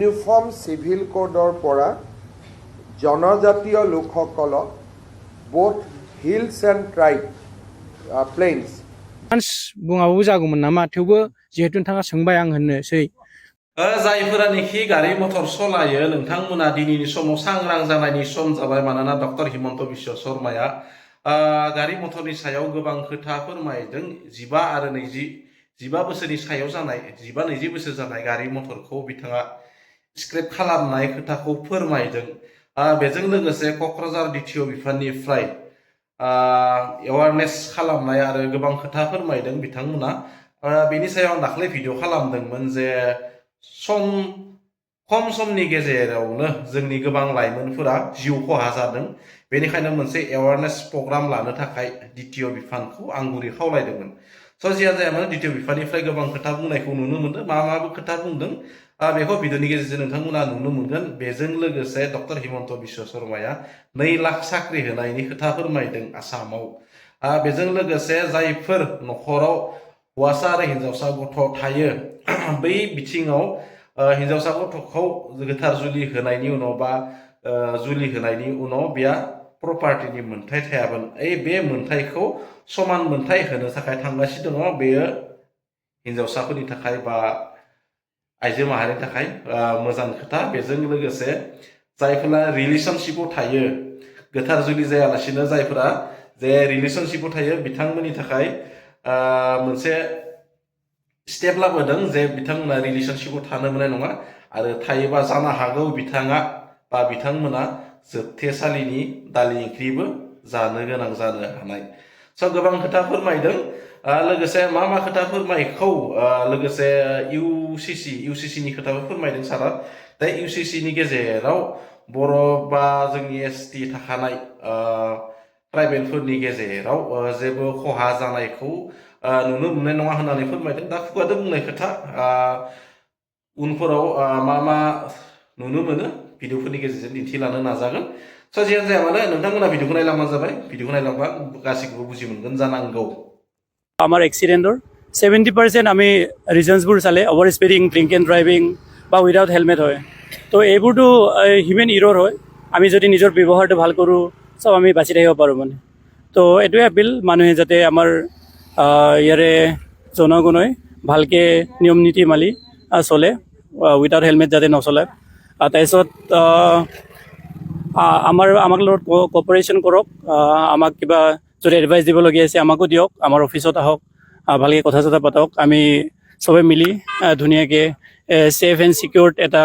uniform civil কোডৰ পৰা জনজাতীয় লোকসকলক both hills and tribe plains बुङाबो जागौमोन नामा थेवबो जिहेतु नोंथाङा सोंबाय आं होननोसै जायफोरानोखि गारि मथर सलायो नोंथांमोना दिनैनि समाव सांग्रां जानायनि सम जाबाय मानोना डक्टर हिमन्त बिश्व शर्माया गारि मथरनि सायाव गोबां खोथा फोरमायदों 15 आरो 15 बोसोरनि सायाव जानाय 15-20 बोसोर जानाय गारि मथरखौ बिथाङा स्क्रेप खालामनाय खोथाखौ फोरमायदों बेजों लोगोसे क'क्राझार DTO बिफाननिफ्राय एवारनेस खालामनाय आरो गोबां खोथा फोरमायदों बिथांमोना बेनि सायाव आं दाख्लै भिडिअ खालामदोंमोन जे खम समनि गेजेरावनो जोंनि गोबां लाइमोनफोरा जिउ खहा जादों बेनिखायनो मोनसे एवारनेस प्रग्राम लानो थाखाय DTO बिफानखौ आं गुरै खावलायदोंमोन जियानो जाया मानो DTO बिफाननिफ्राय गोबां खोथा बुंनायखौ नुनो मोनदों मा खोथा बुंदों बेखौ भिडिअनि गेजेरजों नोंथांमोना नुनो मोनगोन बेजों लोगोसे डक्टर हिमन्त बिश्व शर्माया 2 लाख साख्रि होनायनि खोथा फोरमायदों आसामाव बेजों लोगोसे जायफोर नखराव हौवासा आरो हिनजावसा गथ' थायो बै बिथिङाव हिनजावसा गथ'खौ गोथार जुलि होनायनि उनाव बा जुलि होनायनि उनाव बिया प्रपार्टिनि मोनथाय थायामोन बे मोनथायखौ समान मोनथाय होनो थाखाय थांगासिनो दङ बेयो हिनजावसाफोरनि थाखाय बा आइजो माहारिनि थाखाय मोजां खोथा बेजों लोगोसे जायफोरा रिलेशनशिपआव थायो गोथार जुलि जायालासिनो जायफोरा जे रिलेशनशिपआव थायो बिथांमोननि थाखाय मोनसे स्टेप लाबोदों जे बिथांमोना रिलेशनशिपआव थानो मोननाय नङा आरो थायोबा जानो हागौ बिथाङा बा बिथांमोना जोबथेसालिनि दालि ओंख्रिबो जानो गोनां जानो हानाय गोबां खोथा फोरमायदों लोगोसे मा खोथा फोरमायखौ लोगोसे UCC नि खोथाबो फोरमायदों सारा दा UCC नि गेजेराव बर' बा जोंनि ST थाखानाय ट्राइबेलफोरनि गेजेराव जेबो खहा जानायखौ नुनो मोननाय नङा होननानै फोरमायदों दा खुगाजों बुंनाय खोथा उनफोराव मा नुनो मोनो भिडिअफोरनि गेजेरजों दिन्थिलांनो नाजागोन जियानो जाया मानो नोंथांमोना भिडिअखौ नायलांबानो जाबाय भिडिअखौ नायलांबा गासैखौबो बुजि मोनगोन जानांगौ আমাৰ এক্সিডেণ্টৰ 70% আমি ৰিজনছবোৰ চালে over speeding drink and driving বা উইদাউট হেলমেট হয় তো এইবোৰতো হিউমেন ইৰৰ হয় আমি যদি নিজৰ ব্যৱহাৰটো ভাল কৰোঁ চব আমি বাচি থাকিব পাৰোঁ মানে তো এইটোৱে এপিল মানুহে যাতে আমাৰ ইয়াৰে জনগণই ভালকৈ নিয়ম নীতি মানি চলে উইদাউট হেলমেট যাতে নচলায় তাৰপিছত আমাক লগত কপাৰেশ্যন কৰক আমাক কিবা যদি এডভাইচ দিবলগীয়া আছে আমাকো দিয়ক আমাৰ অফিচত আহক ভালকৈ কথা চথা পাতক আমি চবে মিলি ধুনীয়াকৈ ছেফ এণ্ড ছিকিউৰ্ড এটা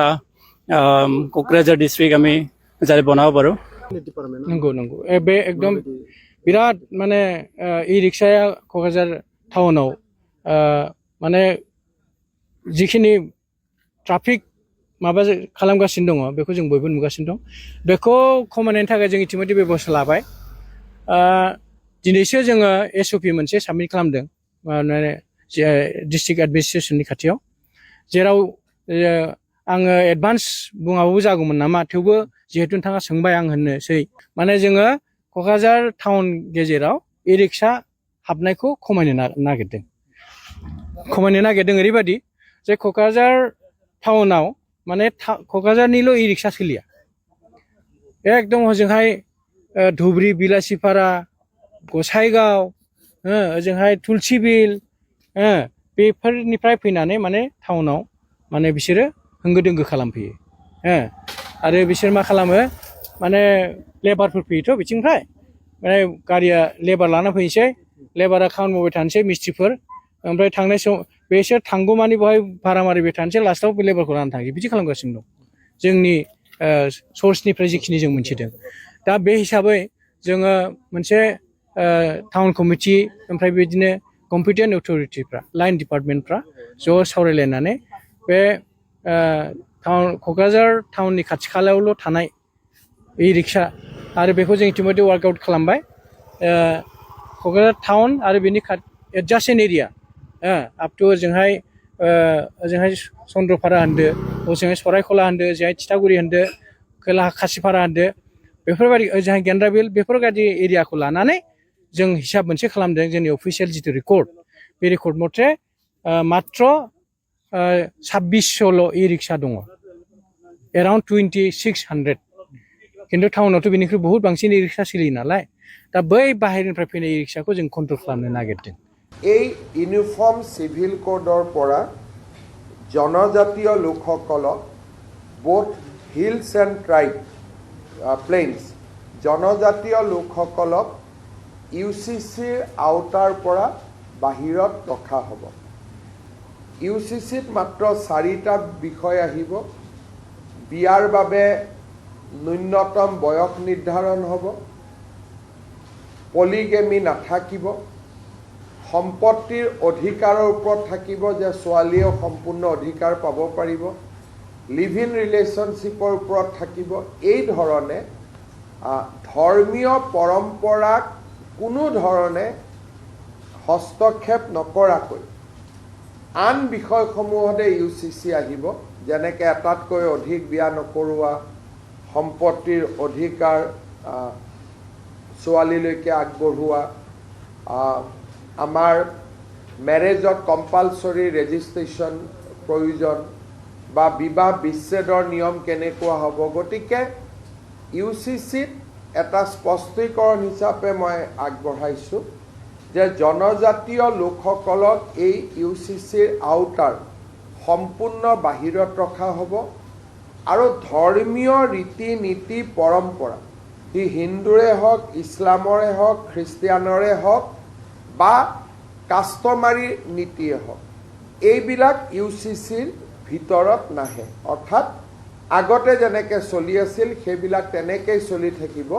কোকৰাঝাৰ ডিষ্ট্ৰিক্ট আমি যাতে বনাব পাৰোঁ नंगौ बे एकदम बिराद माने इ रिक्साया क'क्राझार टाउनाव माने जिखिनि ट्राफिक माबा खालामगासिनो दङ बेखौ जों बयबो नुगासिनो दं बेखौ खमायनायनि थाखाय जों इतिमধ্যে बेबस्था लाबाय दिनैसो जोङो SOP मोनसे साबमिट खालामदों माने डिस्ट्रिक्ट एडमिनिस्ट्रेसननि खाथियाव जेराव आङो एडभान्स बुङाबो जागौमोन नामा थेवबो जिहेतु नोंथाङा सोंबाय आं होननोसै माने जोङो क'क्राझार टाउन गेजेराव इ रिक्सा हाबनायखौ खमायनो नागिरदों ओरैबायदि जे क'क्राझार टाउनाव माने क'क्राझारनिल' इ रिक्सा सोलिया एकदम हजोंहाय धुब्रि बिलासिपारा गसाइगाव ओजोंहाय तुलसिबिल बेफोरनिफ्राय फैनानै माने टाउनाव माने बिसोरो होंगो दोंगो खालामफैयो आरो बिसोर मा खालामो माने लेबारफोर फैयोथ' बिथिंनिफ्राय माने गारिया लेबार लाना फैनोसै लेबारा खामानि मावबाय थानोसै मिस्ट्रिफोर ओमफ्राय थांनाय सम बेसोर थांगौमानि बेवहाय भारा मारिबाय थानोसै लास्टआव बे लेबारखौ लानानै थांसै बिदि खालामगासिनो दं जोंनि सर्सनिफ्राय जिखिनि जों मोनथिदों दा बे हिसाबै जोङो मोनसे टाउन कमिटि ओमफ्राय बिदिनो कम्पिटेन्ट अथ'रिटिफ्रा लाइन डिपार्टमेन्टफ्रा ज' सावरायलायनानै बे क'क्राझार टाउननि खाथि खालायावल' थानाय इ रिक्सा आरो बेखौ जों इतिमধ্যে वार्कआउट खालामबाय क'क्राझार टाउन आरो बेनि एडजासेन्ट एरिया आप टु ओजोंहाय चन्द्रपारा होनदो ओजोंहाय सरायखला होनदो ओजोंहाय थिथागुरि होनदो खोलाहा खासिपारा होनदो बेफोरबायदि ओजोंहाय गेन्द्राबिल बेफोरबायदि एरियाखौ लानानै जों हिसाब मोनसे खालामदों जोंनि अफिसियेल जिथु रेकर्ड बे रेकर्ड मथे मात्र 2600ल' इ रिक्सा दङ एराउन्ड 2600 खिन्थु टाउनावथ' बेनिख्रुइ बहुत बांसिन इ रिक्सा सोलियो नालाय दा बै बाहेरनिफ्राय फैनाय इ रिक्साखौ जों कन्ट्रल खालामनो नागिरदों এই ইউনিফৰ্ম চিভিল কোডৰ পৰা জনজাতীয় লোকসকলক both hills and tribe plains জনজাতীয় লোকসকলক ইউচিচিৰ আওতাৰ পৰা বাহিৰত ৰখা হ'ব ইউচিচিত মাত্ৰ 4টা বিষয় আহিব বিয়াৰ বাবে ন্যূনতম বয়স নিৰ্ধাৰণ হ'ব পলিগেমি নাথাকিব সম্পত্তিৰ অধিকাৰৰ ওপৰত থাকিব যে ছোৱালীয়ে সম্পূৰ্ণ অধিকাৰ পাব পাৰিব লিভ ইন ৰিলেশ্যনশ্বিপৰ ওপৰত থাকিব এই ধৰণে ধৰ্মীয় পৰম্পৰাক কোনো ধৰণে হস্তক্ষেপ নকৰাকৈ আন বিষয়সমূহতে ইউচিচি আহিব যেনেকৈ এটাতকৈ অধিক বিয়া নকৰোৱা সম্পত্তিৰ অধিকাৰ ছোৱালীলৈকে আগবঢ়োৱা আমাৰ মেৰেজত কম্পালচৰি ৰেজিষ্ট্ৰেশ্যন প্ৰয়োজন বা বিবাহ বিচ্ছেদৰ নিয়ম কেনেকুৱা হ'ব গতিকে ইউচিচিত এটা স্পষ্টীকৰণ হিচাপে মই আগবঢ়াইছোঁ যে জনজাতীয় লোকসকলক এই ইউচিচিৰ আওতাৰ সম্পূৰ্ণ বাহিৰত ৰখা হ'ব আৰু ধৰ্মীয় ৰীতি নীতি পৰম্পৰা সি হিন্দুৰে হওক ইছলামৰে হওক খ্ৰীষ্টিয়ানৰে হওক বা কাষ্টমাৰী নীতিয়ে হওক এইবিলাক ইউচিচিৰ ভিতৰত নাহে অৰ্থাৎ আগতে যেনেকৈ চলি আছিল সেইবিলাক তেনেকেই চলি থাকিব